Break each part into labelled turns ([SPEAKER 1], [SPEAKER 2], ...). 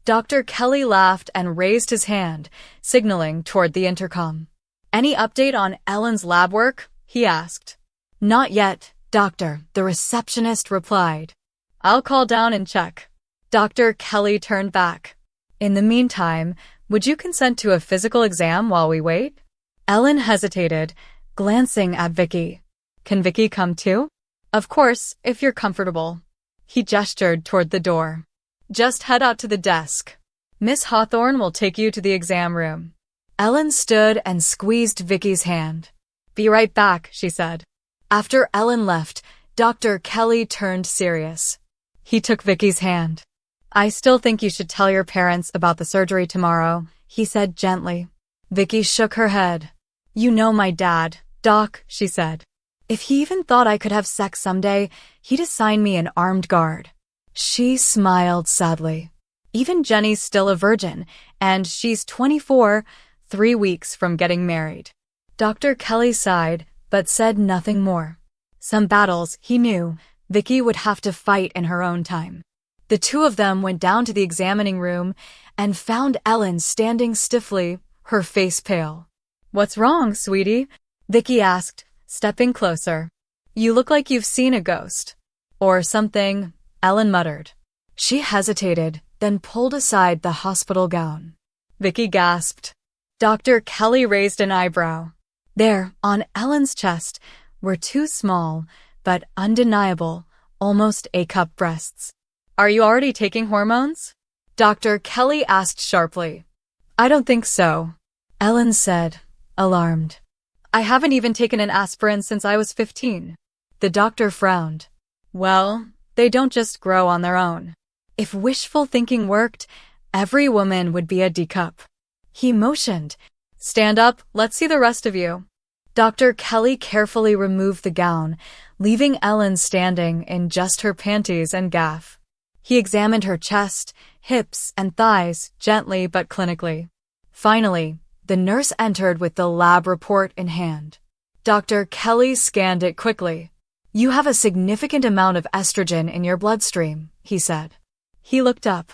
[SPEAKER 1] Dr. Kelly laughed and raised his hand, signaling toward the intercom. Any update on Ellen's lab work? He asked. Not yet, doctor, the receptionist replied. I'll call down and check. Dr. Kelly turned back. In the meantime, would you consent to a physical exam while we wait? Ellen hesitated, glancing at Vicky. Can Vicky come too? Of course, if you're comfortable. He gestured toward the door. Just head out to the desk. Miss Hawthorne will take you to the exam room. Ellen stood and squeezed Vicky's hand. Be right back, she said. After Ellen left, Dr. Kelly turned serious. He took Vicky's hand. I still think you should tell your parents about the surgery tomorrow, he said gently. Vicky shook her head. You know my dad, Doc, she said. If he even thought I could have sex someday, he'd assign me an armed guard. She smiled sadly. Even Jenny's still a virgin, and she's 24, 3 weeks from getting married. Dr. Kelly sighed, but said nothing more. Some battles, he knew, Vicky would have to fight in her own time. The two of them went down to the examining room and found Ellen standing stiffly, her face pale. What's wrong, sweetie? Vicky asked, stepping closer. You look like you've seen a ghost. Or something, Ellen muttered. She hesitated, then pulled aside the hospital gown. Vicky gasped. Dr. Kelly raised an eyebrow. There, on Ellen's chest, were two small, but undeniable, almost A-cup breasts. Are you already taking hormones? Dr. Kelly asked sharply. I don't think so, Ellen said, alarmed. I haven't even taken an aspirin since I was 15. The doctor frowned. Well, they don't just grow on their own. If wishful thinking worked, every woman would be a D-cup. He motioned. Stand up, let's see the rest of you. Dr. Kelly carefully removed the gown, leaving Ellen standing in just her panties and gaff. He examined her chest, hips, and thighs gently but clinically. Finally, the nurse entered with the lab report in hand. Dr. Kelly scanned it quickly. You have a significant amount of estrogen in your bloodstream, he said. He looked up.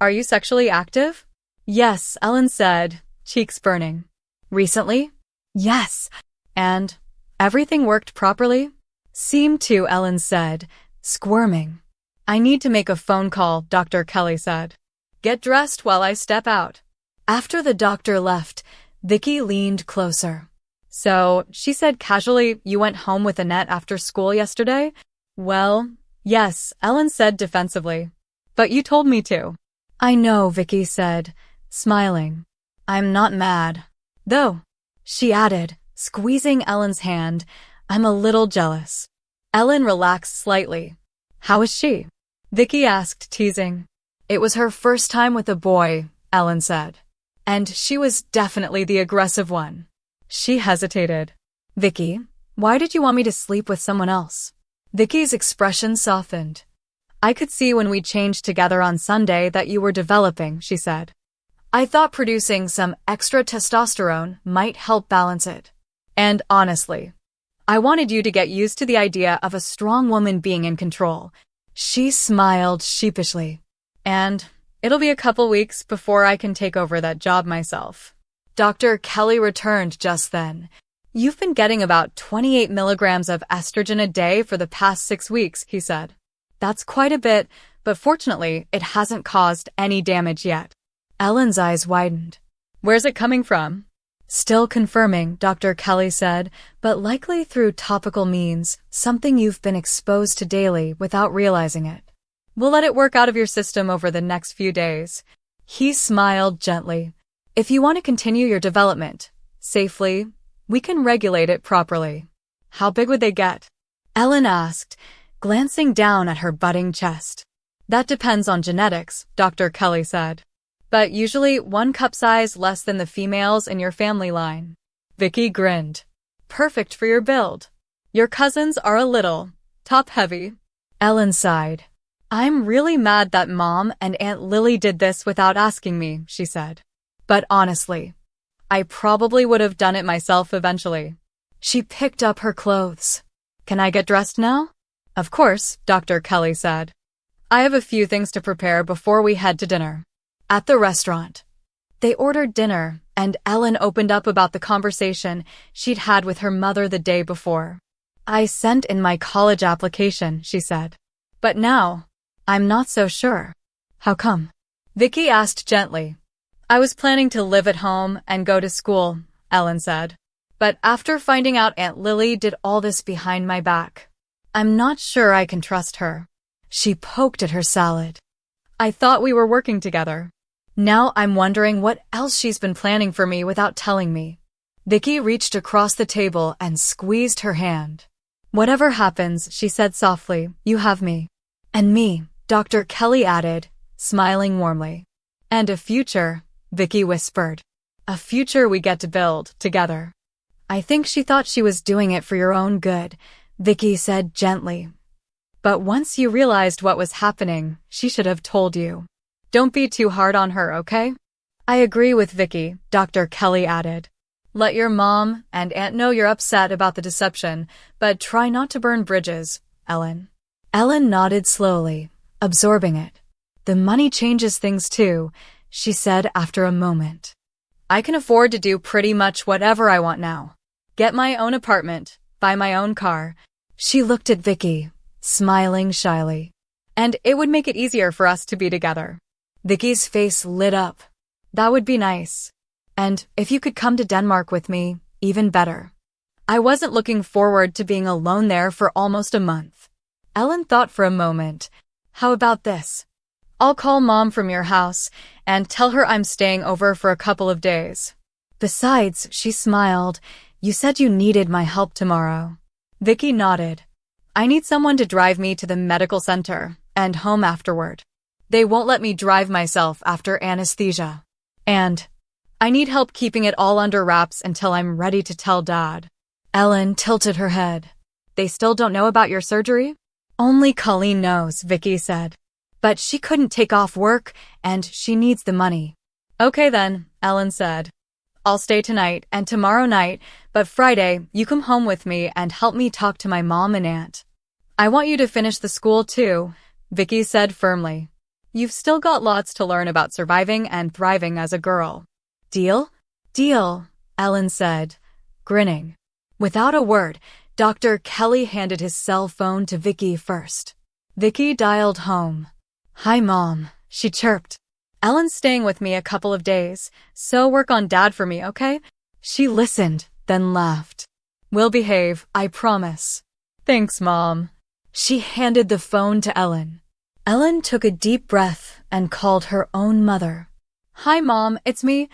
[SPEAKER 1] Are you sexually active? Yes, Ellen said, cheeks burning. Recently? Yes. And everything worked properly? Seemed to, Ellen said, squirming. I need to make a phone call, Dr. Kelly said. Get dressed while I step out. After the doctor left, Vicky leaned closer. So, she said casually, you went home with Annette after school yesterday? Well, yes, Ellen said defensively. But you told me to. I know, Vicky said, smiling. I'm not mad. Though, she added, squeezing Ellen's hand, I'm a little jealous. Ellen relaxed slightly. How is she? Vicky asked, teasing. It was her first time with a boy, Ellen said. And she was definitely the aggressive one. She hesitated. Vicky, why did you want me to sleep with someone else? Vicky's expression softened. I could see when we changed together on Sunday that you were developing, she said. I thought producing some extra testosterone might help balance it. And honestly, I wanted you to get used to the idea of a strong woman being in control. She smiled sheepishly. And it'll be a couple weeks before I can take over that job myself. Dr. Kelly returned just then. You've been getting about 28 milligrams of estrogen a day for the past 6 weeks, he said. That's quite a bit, but fortunately, it hasn't caused any damage yet. Ellen's eyes widened. Where's it coming from? Still confirming, Dr. Kelly said, but likely through topical means, something you've been exposed to daily without realizing it. We'll let it work out of your system over the next few days. He smiled gently. If you want to continue your development safely, we can regulate it properly. How big would they get? Ellen asked, glancing down at her budding chest. That depends on genetics, Dr. Kelly said. But usually 1 cup size less than the females in your family line. Vicky grinned. Perfect for your build. Your cousins are a little top-heavy. Ellen sighed. I'm really mad that Mom and Aunt Lily did this without asking me, she said. But honestly, I probably would have done it myself eventually. She picked up her clothes. Can I get dressed now? Of course, Dr. Kelly said. I have a few things to prepare before we head to dinner. At the restaurant. They ordered dinner, and Ellen opened up about the conversation she'd had with her mother the day before. I sent in my college application, she said. But now, I'm not so sure. How come? Vicky asked gently. I was planning to live at home and go to school, Ellen said. But after finding out Aunt Lily did all this behind my back, I'm not sure I can trust her. She poked at her salad. I thought we were working together. Now I'm wondering what else she's been planning for me without telling me. Vicky reached across the table and squeezed her hand. Whatever happens, she said softly, you have me. And me, Dr. Kelly added, smiling warmly. And a future, Vicky whispered. A future we get to build together. I think she thought she was doing it for your own good, Vicky said gently. But once you realized what was happening, she should have told you. Don't be too hard on her, okay? I agree with Vicky, Dr. Kelly added. Let your mom and aunt know you're upset about the deception, but try not to burn bridges, Ellen. Ellen nodded slowly, absorbing it. The money changes things too, she said after a moment. I can afford to do pretty much whatever I want now. Get my own apartment, buy my own car. She looked at Vicky, smiling shyly. And it would make it easier for us to be together. Vicky's face lit up. That would be nice. And if you could come to Denmark with me, even better. I wasn't looking forward to being alone there for almost a month. Ellen thought for a moment. How about this? I'll call Mom from your house and tell her I'm staying over for a couple of days. Besides, she smiled, you said you needed my help tomorrow. Vicky nodded. I need someone to drive me to the medical center and home afterward. They won't let me drive myself after anesthesia. And I need help keeping it all under wraps until I'm ready to tell Dad. Ellen tilted her head. They still don't know about your surgery? Only Colleen knows, Vicky said. But she couldn't take off work, and she needs the money. Okay then, Ellen said. I'll stay tonight and tomorrow night, but Friday, you come home with me and help me talk to my mom and aunt. I want you to finish the school too, Vicky said firmly. You've still got lots to learn about surviving and thriving as a girl. Deal? Deal, Ellen said, grinning. Without a word, Dr. Kelly handed his cell phone to Vicky first. Vicky dialed home. Hi, Mom, she chirped. Ellen's staying with me a couple of days, so work on Dad for me, okay? She listened, then laughed. We'll behave, I promise. Thanks, Mom. She handed the phone to Ellen. Ellen took a deep breath and called her own mother. Hi, Mom, it's me.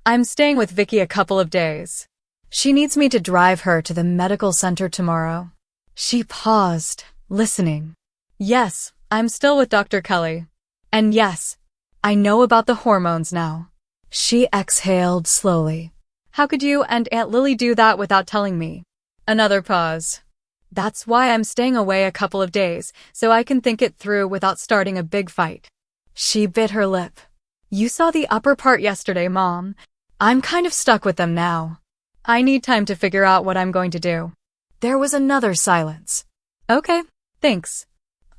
[SPEAKER 1] I'm staying with Vicky a couple of days. She needs me to drive her to the medical center tomorrow. She paused, listening. Yes, I'm still with Dr. Kelly. And yes, I know about the hormones now. She exhaled slowly. How could you and Aunt Lily do that without telling me? Another pause. That's why I'm staying away a couple of days, so I can think it through without starting a big fight. She bit her lip. You saw the upper part yesterday, Mom. I'm kind of stuck with them now. I need time to figure out what I'm going to do. There was another silence. Okay, thanks.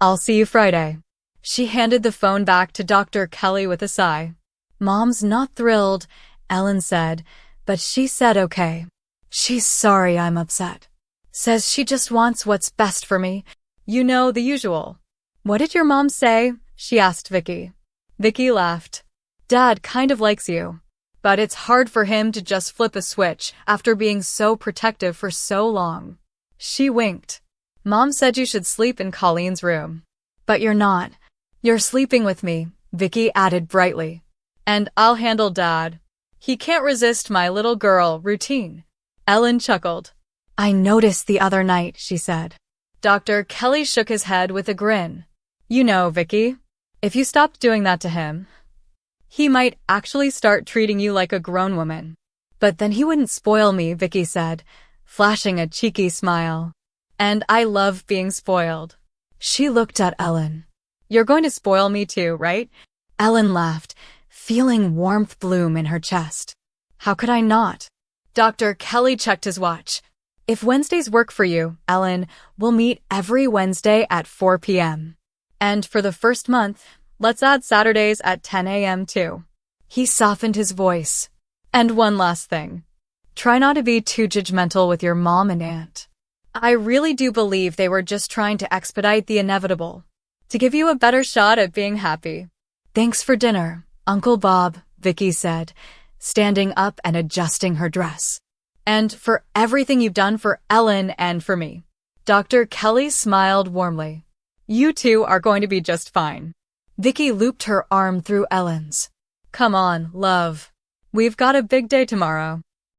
[SPEAKER 1] I'll see you Friday. She handed the phone back to Dr. Kelly with a sigh. Mom's not thrilled, Ellen said, but she said okay. She's sorry I'm upset. Says she just wants what's best for me. You know, the usual. What did your mom say? She asked Vicky. Vicky laughed. Dad kind of likes you. But it's hard for him to just flip a switch after being so protective for so long. She winked. Mom said you should sleep in Colleen's room. But you're not. You're sleeping with me, Vicky added brightly. And I'll handle Dad. He can't resist my little girl routine. Ellen chuckled. I noticed the other night, she said. Dr. Kelly shook his head with a grin. You know, Vicky, if you stopped doing that to him, he might actually start treating you like a grown woman. But then he wouldn't spoil me, Vicky said, flashing a cheeky smile. And I love being spoiled. She looked at Ellen. You're going to spoil me too, right? Ellen laughed, feeling warmth bloom in her chest. How could I not? Dr. Kelly checked his watch. If Wednesdays work for you, Ellen, we'll meet every Wednesday at 4 p.m. And for the first month, Let's add Saturdays at 10 a.m. too. He softened his voice. And one last thing. Try not to be too judgmental with your mom and aunt. I really do believe they were just trying to expedite the inevitable, to give you a better shot at being happy. Thanks for dinner, Uncle Bob, Vicky said, standing up and adjusting her dress. And for everything you've done for Ellen and for me. Dr. Kelly smiled warmly. You two are going to be just fine. Vicky looped her arm through Ellen's. Come on, love. We've got a big day tomorrow.